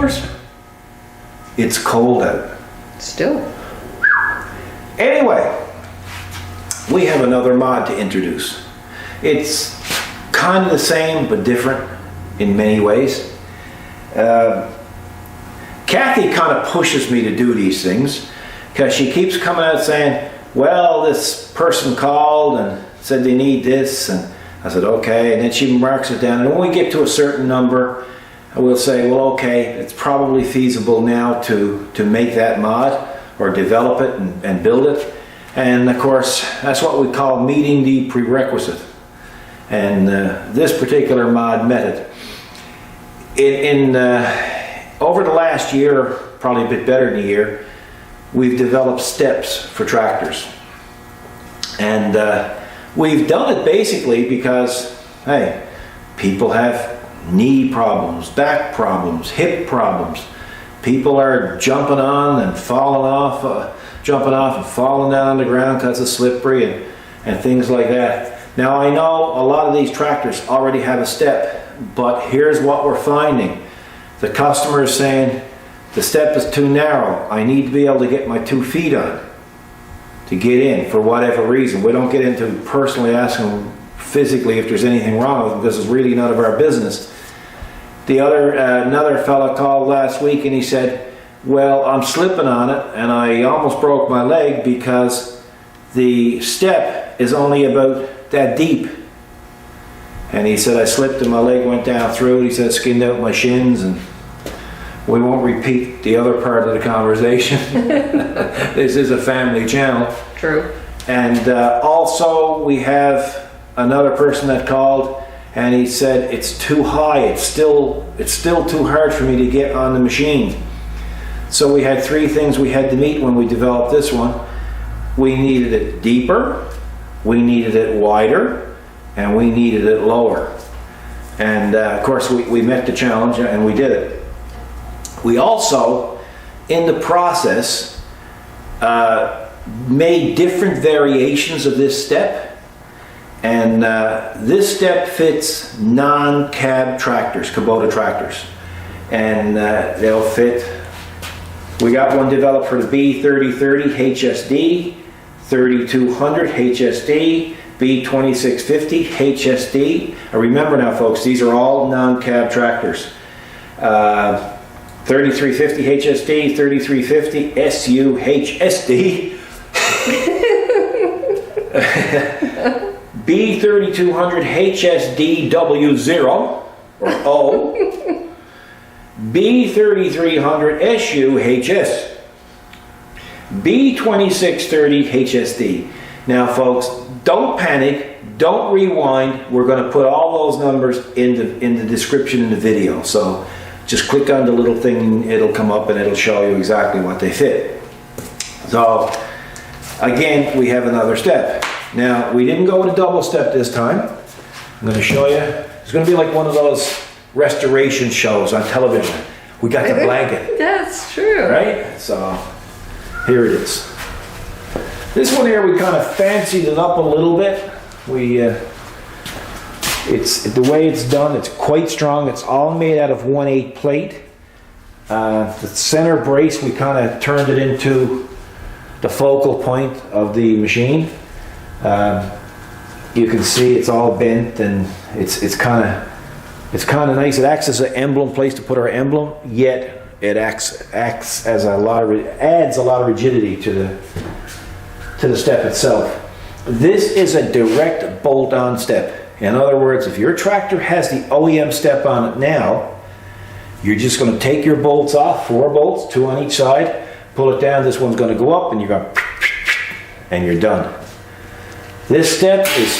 neighbors? It's cold out. Still. Anyway, we have another mod to introduce. It's kind of the same but different in many ways. Kathy kind of pushes me to do these things because she keeps coming out saying, well, this person called and said they need this, and I said okay, and then she marks it down, and when we get to a certain number we'll say, well, okay, it's probably feasible now to make that mod or develop it and build it. And of course that's what we call meeting the prerequisite, and this particular mod met it. Over the last year, probably a bit better than a year, we've developed steps for tractors. And we've done it basically because, hey, people have knee problems, back problems, hip problems. People are jumping on and falling off, jumping off and falling down on the ground because it's slippery and things like that. Now I know a lot of these tractors already have a step, but here's what we're finding. The customer is saying, the step is too narrow. I need to be able to get my 2 feet on to get in for whatever reason. We don't get into personally asking physically if there's anything wrong with it because it's really none of our business. Another fella called last week and he said, well, I'm slipping on it and I almost broke my leg because the step is only about that deep. And he said, I slipped and my leg went down through it. He said, skinned out my shins, and we won't repeat the other part of the conversation. This is a family channel. True. And also we have another person that called and he said, it's too high. It's still too hard for me to get on the machine. So we had 3 things we had to meet when we developed this one. We needed it deeper, we needed it wider, and we needed it lower. And of course we met the challenge and we did it. We also, in the process, made different variations of this step. And this step fits non-cab tractors, Kubota tractors. And they'll fit, we got one developed for the B3030 HSD, 3200 HSD, B2650 HSD. Remember now folks, these are all non-cab tractors. 3350 HSD, 3350 SU HSD, B3200 HSD W0 or O, B3300 SU HS, B2630 HSD. Now folks, don't panic, don't rewind. We're going to put all those numbers in the description in the video. So just click on the little thing, it'll come up and it'll show you exactly what they fit. So again, we have another step. Now we didn't go with a double step this time. I'm going to show you. It's going to be like one of those restoration shows on television. We got the blanket. That's true. Right? So here it is. This one here, we kind of fancied it up a little bit. It's the way it's done. It's quite strong. It's all made out of 1/8 plate. The center brace, we kind of turned it into the focal point of the machine. You can see it's all bent, and it's kind of nice. It acts as an emblem place to put our emblem, yet it acts as adds a lot of rigidity to the step itself. This is a direct bolt-on step. In other words, if your tractor has the OEM step on it now, you're just going to take your bolts off, 4 bolts, 2 on each side, pull it down. This one's going to go up, and you're going, and you're done. This step is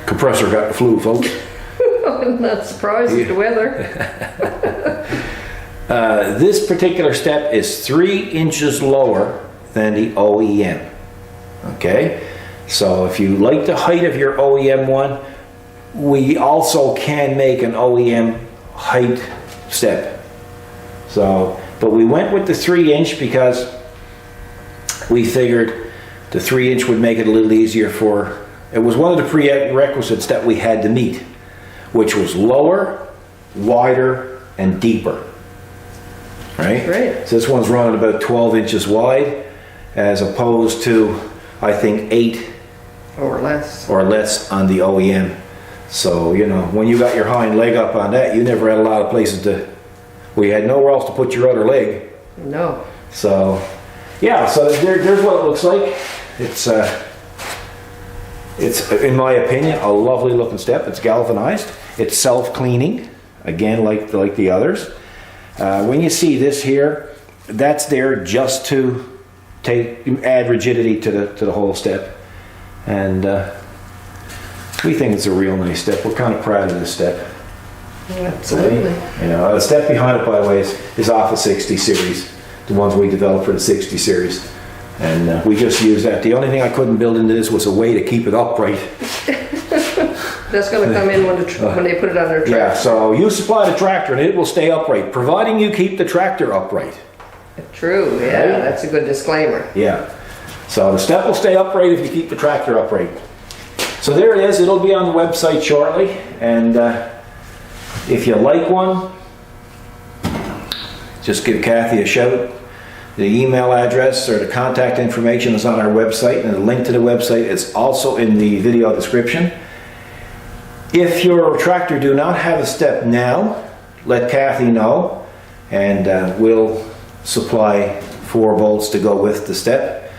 compressor got the flu, folks. I'm not surprised at the weather. This particular step is 3 inches lower than the OEM. Okay, so if you like the height of your OEM one, we also can make an OEM height step. So, but we went with the 3-inch because we figured the 3-inch would make it a little easier for, it was one of the prerequisites that we had to meet, which was lower, wider, and deeper. Right? Great. So this one's running about 12 inches wide, as opposed to, I think, 8 Or less. or less on the OEM. So, you know, when you got your hind leg up on that, you never had a lot of places to, well, you had nowhere else to put your other leg. No. So, yeah, so there's what it looks like. It's, in my opinion, a lovely looking step. It's galvanized. It's self-cleaning, again, like the others. When you see this here, that's there just to add rigidity to the whole step. And we think it's a real nice step. We're kind of proud of this step. Absolutely. You know, the step behind it, by the way, is off the 60 series, the ones we developed for the 60 series. And we just use that. The only thing I couldn't build into this was a way to keep it upright. That's going to come in when they put it on their tractor. Yeah, so you supply the tractor and it will stay upright, providing you keep the tractor upright. True, yeah, Right? that's a good disclaimer. Yeah. So the step will stay upright if you keep the tractor upright. So there it is. It'll be on the website shortly. And if you like one, just give Kathy a shout. The email address or the contact information is on our website, and the link to the website is also in the video description. If your tractor do not have a step now, let Kathy know, and we'll supply 4 bolts to go with the step.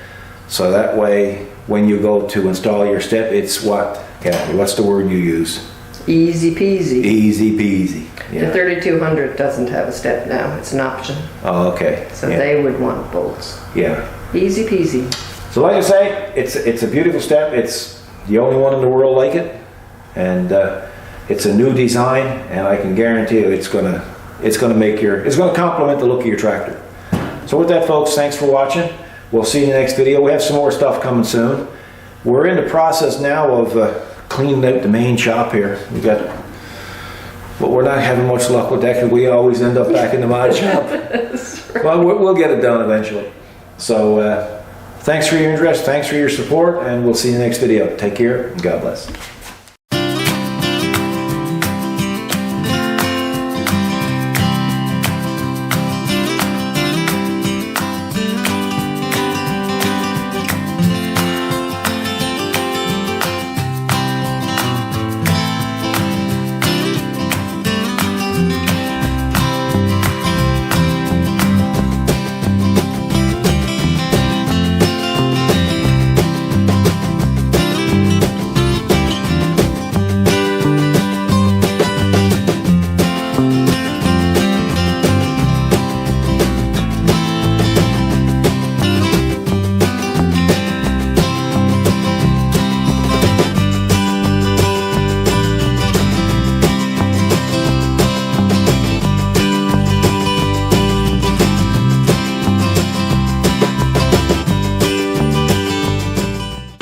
So that way, when you go to install your step, it's what, Kathy, what's the word you use? Easy peasy. Easy peasy. The Yeah. 3200 doesn't have a step now, it's an option. Oh, okay. So Yeah. they would want bolts. Yeah. Easy peasy. So like I say, it's a beautiful step. It's the only one in the world like it, and it's a new design, and I can guarantee you it's gonna complement the look of your tractor. So with that, folks, thanks for watching. We'll see you in the next video. We have some more stuff coming soon. We're in the process now of cleaning out the main shop here. But we're not having much luck with that because we always end up back in the mod shop. Well, we'll get it done eventually. So thanks for your interest, thanks for your support, and we'll see you in the next video. Take care, and God bless.